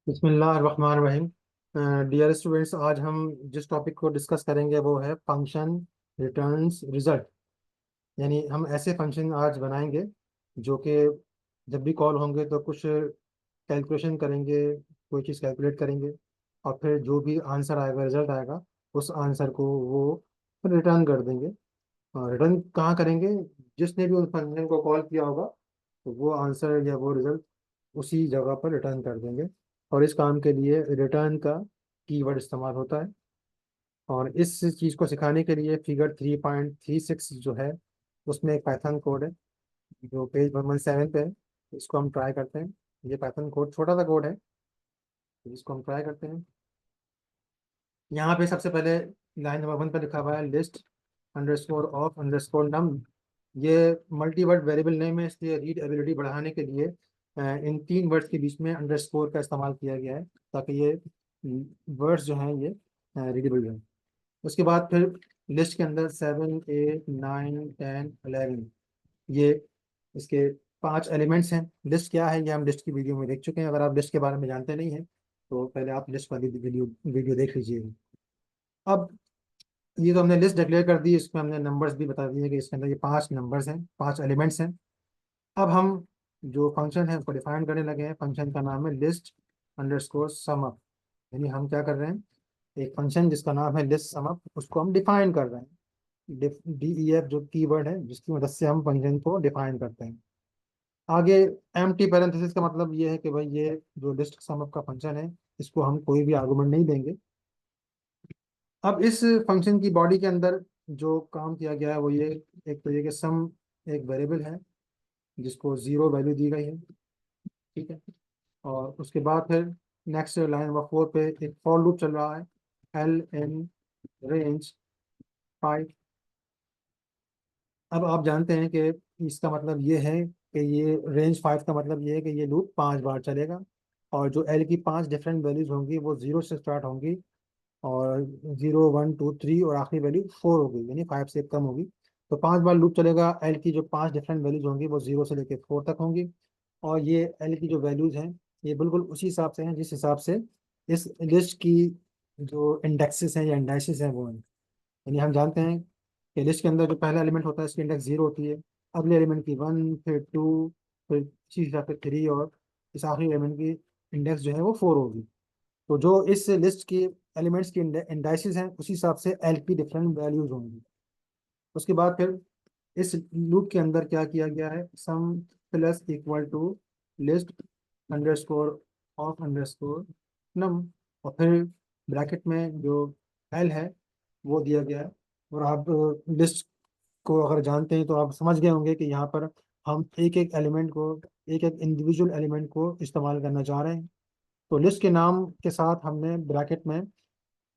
बिस्मिल्लाहिर्रहमानिर्रहीम। Dear students, आज हम जिस टॉपिक को डिस्कस करेंगे वो है फंक्शन रिटर्न्स रिजल्ट। यानी हम ऐसे फंक्शन आज बनाएंगे जो कि जब भी कॉल होंगे तो कुछ कैलकुलेशन करेंगे, कोई चीज़ कैलकुलेट करेंगे और फिर जो भी आंसर आएगा, रिजल्ट आएगा, उस आंसर को वो रिटर्न कर देंगे। और रिटर्न कहाँ करेंगे? जिसने भी उस फंक्शन को कॉल किया होगा तो वो आंसर या वो रिजल्ट उसी जगह पर रिटर्न कर देंगे। और इस काम के लिए रिटर्न का कीवर्ड इस्तेमाल होता है। और इस चीज़ को सिखाने के लिए फिगर 3.36 जो है उसमें एक पाइथन कोड है जो पेज 117 पे है। इसको हम ट्राई करते हैं। ये पाइथन कोड छोटा सा कोड है, इसको हम ट्राई करते हैं। यहाँ पे सबसे पहले लाइन नंबर 1 पे लिखा हुआ है लिस्ट अंडरस्कोर ऑफ अंडरस्कोर नम। ये मल्टी वर्ड वेरिएबल नेम है, इसलिए रीड एबिलिटी बढ़ाने के लिए इन 3 वर्ड्स के बीच में अंडरस्कोर का इस्तेमाल किया गया है ताकि ये वर्ड्स जो हैं ये रीडेबल रहें। उसके बाद फिर लिस्ट के अंदर 7, 8, 9, 10, 11 ये इसके 5 एलिमेंट्स हैं। लिस्ट क्या है ये हम लिस्ट की वीडियो में देख चुके हैं। अगर आप लिस्ट के बारे में जानते नहीं हैं तो पहले आप लिस्ट वाली वीडियो वीडियो देख लीजिए। अब ये तो हमने लिस्ट डिक्लेयर कर दी, इसमें हमने नंबर्स भी बता दिए कि इसके अंदर ये 5 नंबर्स हैं, 5 एलिमेंट्स हैं। अब हम जो फंक्शन है उसको डिफाइन करने लगे हैं। फंक्शन का नाम है लिस्ट अंडरस्कोर सम अप। यानी हम क्या कर रहे हैं, एक फंक्शन जिसका नाम है लिस्ट सम अप उसको हम डिफाइन कर रहे हैं। DEF जो कीवर्ड है जिसकी मदद से हम फंक्शन को डिफाइन करते हैं। आगे एम्प्टी पैरेंथेसिस का मतलब ये है कि भाई ये जो लिस्ट सम अप का फंक्शन है इसको हम कोई भी आर्गुमेंट नहीं देंगे। अब इस फंक्शन की बॉडी के अंदर जो काम किया गया है वो ये, एक तो ये कि सम एक वेरिएबल है जिसको 0 वैल्यू दी गई है। ठीक है। और उसके बाद फिर नेक्स्ट लाइन नंबर 4 पे एक फॉर लूप चल रहा है, एल इन रेंज 5। अब आप जानते हैं कि इसका मतलब ये है कि ये रेंज 5 का मतलब ये है कि ये लूप 5 बार चलेगा। और जो एल की 5 डिफरेंट वैल्यूज होंगी वो 0 से स्टार्ट होंगी और 0, 1, 2, 3 और आखिरी वैल्यू 4 होगी, यानी 5 से कम होगी। तो 5 बार लूप चलेगा। एल की जो 5 डिफरेंट वैल्यूज होंगी वो 0 से लेकर 4 तक होंगी। और ये एल की जो वैल्यूज हैं ये बिल्कुल उसी हिसाब से हैं जिस हिसाब से इस लिस्ट की जो इंडेक्सेस हैं या इंडाइसिस हैं वो हैं। यानी हम जानते हैं कि लिस्ट के अंदर जो पहला एलिमेंट होता है इसकी इंडेक्स 0 होती है, अगले एलिमेंट की 1, फिर 2, फिर इसी हिसाब से 3 और इस आखिरी एलिमेंट की इंडेक्स जो है वो 4 होगी। तो जो इस लिस्ट की एलिमेंट्स की इंडाइसिस हैं उसी हिसाब से एल की डिफरेंट वैल्यूज होंगी। उसके बाद फिर इस लूप के अंदर क्या किया गया है, sum plus equal to list underscore of underscore num. और फिर ब्रैकेट में जो एल है वो दिया गया है। और आप लिस्ट को अगर जानते हैं तो आप समझ गए होंगे कि यहाँ पर हम एक एक एलिमेंट को, एक एक इंडिविजुअल एलिमेंट को इस्तेमाल करना चाह रहे हैं। तो लिस्ट के नाम के साथ हमने ब्रैकेट में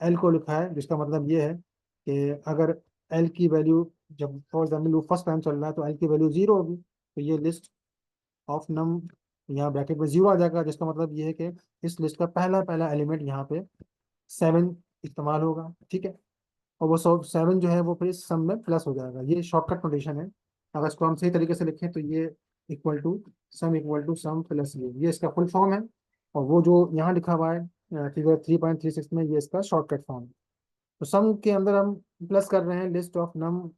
एल को लिखा है, जिसका मतलब ये है कि अगर एल की वैल्यू, जब for example loop first time चल रहा है तो एल की वैल्यू 0 होगी, तो ये लिस्ट ऑफ नम यहाँ ब्रैकेट में 0 आ जाएगा, जिसका मतलब ये है कि इस लिस्ट का पहला पहला एलिमेंट यहाँ पे 7 इस्तेमाल होगा। ठीक है। और वो 7 जो है वो फिर इस सम में प्लस हो जाएगा। ये शॉर्टकट नोटेशन है। अगर इसको हम सही तरीके से लिखें तो ये इक्वल टू सम प्लस ये इसका फुल फॉर्म है। और वो जो यहाँ लिखा हुआ है फिगर 3.36 में, ये इसका शॉर्टकट फॉर्म है। तो सम के अंदर हम प्लस कर रहे हैं लिस्ट ऑफ नम।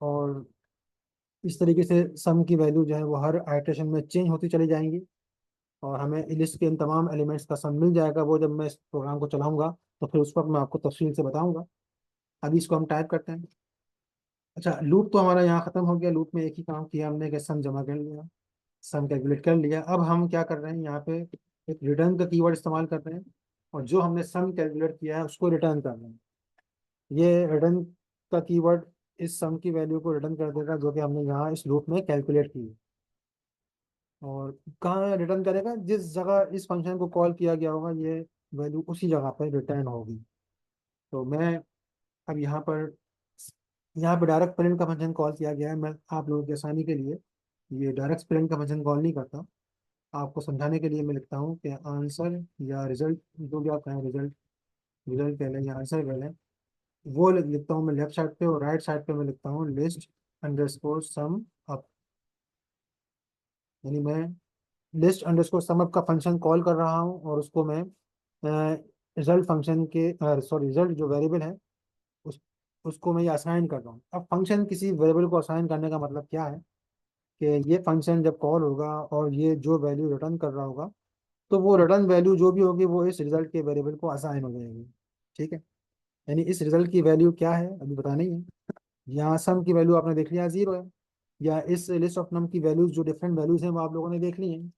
और इस तरीके से सम की वैल्यू जो है वो हर आइटरेशन में चेंज होती चली जाएंगी और हमें लिस्ट के इन तमाम एलिमेंट्स का सम मिल जाएगा। वो जब मैं इस प्रोग्राम को चलाऊंगा तो फिर उस वक्त मैं आपको तफसील से बताऊंगा। अभी इसको हम टाइप करते हैं। अच्छा, लूप तो हमारा यहाँ खत्म हो गया। लूप में एक ही काम किया हमने कि सम जमा कर लिया, सम कैलकुलेट कर लिया। अब हम क्या कर रहे हैं, यहाँ पे एक रिटर्न का कीवर्ड इस्तेमाल कर रहे हैं और जो हमने सम कैलकुलेट किया है उसको रिटर्न कर रहे हैं। ये रिटर्न का कीवर्ड इस सम की वैल्यू को रिटर्न कर देगा जो कि हमने यहाँ इस लूप में कैलकुलेट की है। और कहाँ रिटर्न करेगा, जिस जगह इस फंक्शन को कॉल किया गया होगा ये वैल्यू उसी जगह पर रिटर्न होगी। तो मैं अब यहाँ पर डायरेक्ट प्रिंट का फंक्शन कॉल किया गया है। मैं आप लोगों की आसानी के लिए ये डायरेक्ट प्रिंट का फंक्शन कॉल नहीं करता। आपको समझाने के लिए मैं लिखता हूँ कि आंसर या रिजल्ट, जो भी आप कहें, रिजल्ट रिजल्ट कह लें या आंसर कह लें, वो लिखता हूँ मैं लेफ्ट साइड पे। और राइट साइड पे मैं लिखता हूँ लिस्ट अंडरस्कोर सम अप। यानी मैं लिस्ट अंडरस्कोर समअप का फंक्शन कॉल कर रहा हूँ और उसको मैं रिजल्ट फंक्शन के सॉरी रिजल्ट जो वेरिएबल है उस उसको मैं ये असाइन कर रहा हूँ। अब फंक्शन किसी वेरिएबल को असाइन करने का मतलब क्या है कि ये फंक्शन जब कॉल होगा और ये जो वैल्यू रिटर्न कर रहा होगा तो वो रिटर्न वैल्यू जो भी होगी वो इस रिजल्ट के वेरिएबल को असाइन हो जाएगी। ठीक है, यानी इस रिजल्ट की वैल्यू क्या है अभी पता नहीं है। यहाँ सम की वैल्यू आपने देख लिया 0 है, या इस लिस्ट ऑफ नम की वैल्यूज जो डिफरेंट वैल्यूज हैं वो आप लोगों ने देख ली हैं।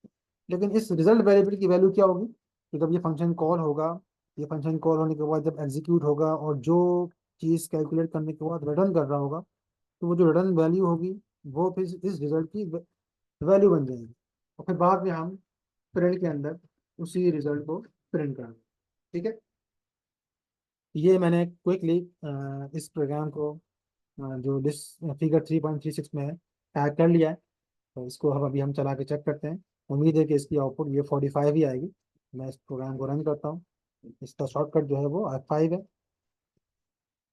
लेकिन इस रिजल्ट वेरिएबल की वैल्यू क्या होगी कि जब ये फंक्शन कॉल होगा, ये फंक्शन कॉल होने के बाद जब एग्जीक्यूट होगा और जो चीज़ कैलकुलेट करने के बाद रिटर्न कर रहा होगा तो वो जो रिटर्न वैल्यू होगी वो फिर इस रिजल्ट की वैल्यू बन जाएगी। और फिर बाद में हम प्रिंट के अंदर उसी रिजल्ट को प्रिंट करेंगे। ठीक है, ये मैंने क्विकली इस प्रोग्राम को जो लिस्ट फिगर 3.36 में है टाइप कर लिया है। तो इसको हम अभी हम चला के चेक करते हैं। उम्मीद है कि इसकी आउटपुट ये 45 ही आएगी। मैं इस प्रोग्राम को रन करता हूँ। इसका शॉर्टकट जो है वो F5 है।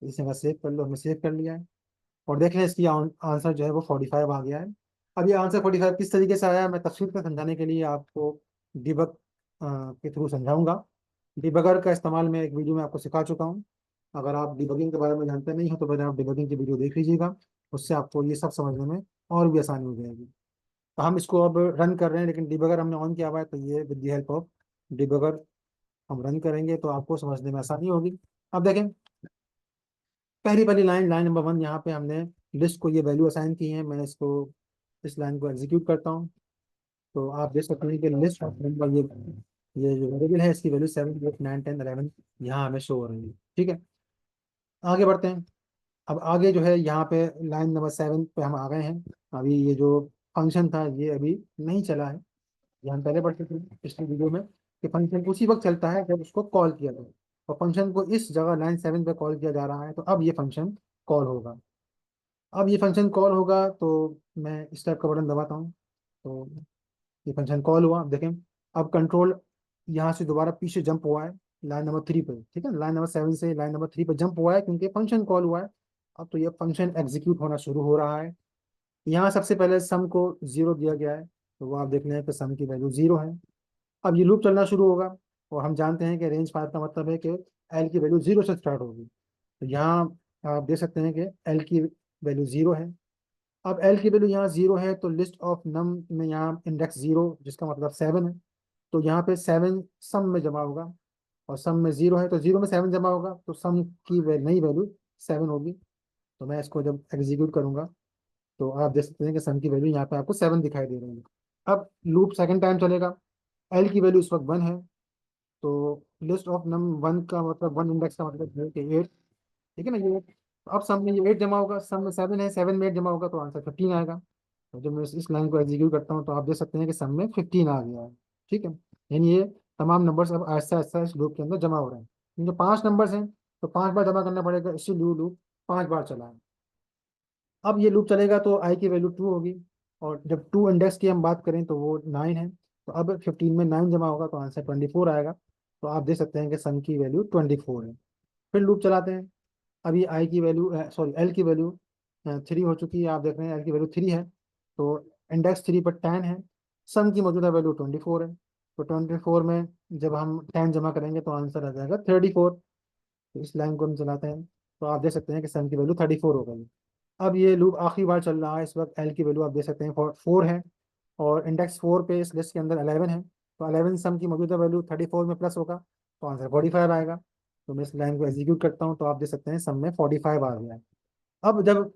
इसे मैं सेव कर लो, हमने सेव कर लिया है। और देख लें इसकी आंसर जो है वो 45 आ गया है। अब ये आंसर 45 किस तरीके से आया मैं तफसील से समझाने के लिए आपको डिबग के थ्रू समझाऊंगा। डिबगर का इस्तेमाल मैं एक वीडियो में आपको सिखा चुका हूँ। अगर आप डिबगिंग के बारे में जानते नहीं हो तो पहले आप डिबगिंग की वीडियो देख लीजिएगा। उससे आपको ये सब समझने में और भी आसानी हो जाएगी। तो हम इसको अब रन कर रहे हैं, लेकिन डिबगर हमने ऑन किया हुआ है तो ये with the help of debugger हम रन करेंगे तो आपको समझने में आसानी होगी। अब देखें, पहली पहली लाइन, लाइन नंबर 1, यहाँ पे हमने लिस्ट को ये वैल्यू असाइन की है। मैं इसको इस लाइन को एग्जीक्यूट करता हूँ तो आप देख सकते हैं कि लिस्ट ऑफ नंबर ये जो वेरिएबल है इसकी वैल्यू 7 8 9 10 11 यहाँ हमें शो हो रही है। ठीक है, आगे बढ़ते हैं। अब आगे जो है यहाँ पे लाइन नंबर 7 पे हम आ गए हैं। अभी ये जो फंक्शन था ये अभी नहीं चला है। ये हम पहले पढ़ चुके हैं पिछली वीडियो में कि फंक्शन उसी वक्त चलता है जब उसको कॉल किया जाए। और फंक्शन को इस जगह लाइन 7 पे कॉल किया जा रहा है तो अब ये फंक्शन कॉल होगा। अब ये फंक्शन कॉल होगा तो मैं इस टाइप का बटन दबाता हूँ तो ये फंक्शन कॉल हुआ। अब देखें, अब कंट्रोल यहाँ से दोबारा पीछे जंप हुआ है लाइन नंबर 3 पे। ठीक है, लाइन नंबर 7 से लाइन नंबर 3 पे जंप हुआ है क्योंकि फंक्शन कॉल हुआ है। अब तो ये फंक्शन एग्जीक्यूट होना शुरू हो रहा है। यहाँ सबसे पहले सम को 0 दिया गया है तो वो आप देख रहे हैं कि सम की वैल्यू 0 है। अब ये लूप चलना शुरू होगा और हम जानते हैं कि रेंज 5 का मतलब है कि एल की वैल्यू 0 से स्टार्ट होगी। तो यहाँ आप देख सकते हैं कि एल की वैल्यू 0 है। अब एल की वैल्यू यहाँ 0 है तो लिस्ट ऑफ नम में यहाँ इंडेक्स 0 जिसका मतलब 7 है। तो यहाँ पे 7 सम में जमा होगा और सम में 0 है तो 0 में 7 जमा होगा तो सम की नई वैल्यू 7 होगी। तो मैं इसको जब एग्जीक्यूट करूंगा तो आप देख सकते हैं कि सम की वैल्यू यहाँ पे आपको 7 दिखाई दे रही है। अब लूप सेकंड टाइम चलेगा। एल की वैल्यू इस वक्त 1 है तो लिस्ट ऑफ नम 1 का मतलब 1 इंडेक्स का मतलब है कि 8। ठीक है ना, ये तो अब सम में ये 8 जमा होगा, सम में 7 है, 7 में 8 जमा होगा तो आंसर 15 आएगा। तो जब मैं इस लाइन को एग्जीक्यूट करता हूँ तो आप देख सकते हैं कि सम में 15 आ गया है। ठीक है, यानी ये तमाम नंबर्स अब आहिस्ता आहिस्ता इस लूप के अंदर जमा हो रहे हैं। क्योंकि 5 नंबर्स हैं तो 5 बार जमा करना पड़ेगा, इसीलिए लूप 5 बार चला है। अब ये लूप चलेगा तो आई की वैल्यू 2 होगी और जब 2 इंडेक्स की हम बात करें तो वो 9 है। तो अब 15 में 9 जमा होगा तो आंसर 24 आएगा। तो आप देख सकते हैं कि सन की वैल्यू 24 है। फिर लूप चलाते हैं। अभी आई की वैल्यू सॉरी एल की वैल्यू 3 हो चुकी है। आप देख रहे हैं एल की वैल्यू 3 है तो इंडेक्स 3 पर 10 है। सन की मौजूदा वैल्यू 24 है तो 24 में जब हम 10 जमा करेंगे तो आंसर आ जाएगा 34। तो इस लाइन को हम चलाते हैं तो आप देख सकते हैं कि सन की वैल्यू 34 हो गई। अब ये लूप आखिरी बार चल रहा है। इस वक्त एल की वैल्यू आप देख सकते हैं 4 है और इंडेक्स 4 पे इस लिस्ट के अंदर 11 है। तो 11 सम की मौजूदा वैल्यू 34 में प्लस होगा तो आंसर 45 आएगा। तो मैं इस लाइन को एग्जीक्यूट करता हूँ तो आप देख सकते हैं सम में 45 आ गया है। अब जब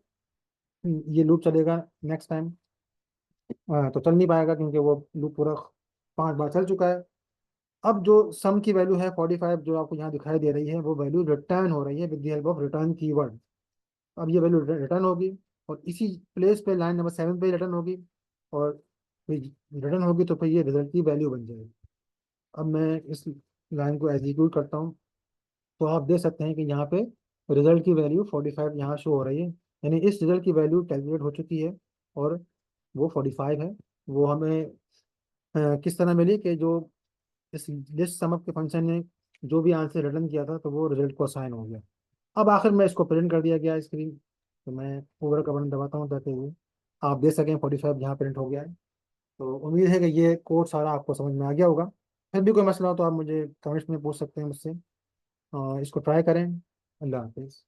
ये लूप चलेगा नेक्स्ट टाइम तो चल नहीं पाएगा क्योंकि वो लूप पूरा 5 बार चल चुका है। अब जो सम की वैल्यू है 45 जो आपको यहाँ दिखाई दे रही है वो वैल्यू रिटर्न हो रही है with the help of return keyword. अब ये वैल्यू रिटर्न होगी और इसी प्लेस पे लाइन नंबर 7 पे रिटर्न होगी और फिर रिटर्न होगी तो फिर ये रिजल्ट की वैल्यू बन जाएगी। अब मैं इस लाइन को एग्जीक्यूट करता हूँ तो आप देख सकते हैं कि यहाँ पे रिजल्ट की वैल्यू 45 यहाँ शो हो रही है। यानी इस रिजल्ट की वैल्यू कैलकुलेट हो चुकी है और वो 45 है। वो हमें किस तरह मिली कि जो इस लिस्ट सम अप के फंक्शन ने जो भी आंसर रिटर्न किया था तो वो रिजल्ट को असाइन हो गया। अब आखिर में इसको प्रिंट कर दिया गया स्क्रीन। तो मैं ओवर का बटन दबाता हूँ ताकि वो आप देख सकें 45 यहाँ प्रिंट हो गया है। तो उम्मीद है कि ये कोड सारा आपको समझ में आ गया होगा। फिर भी कोई मसला हो तो आप मुझे कमेंट्स में पूछ सकते हैं मुझसे। इसको ट्राई करें। अल्लाह हाफिज़।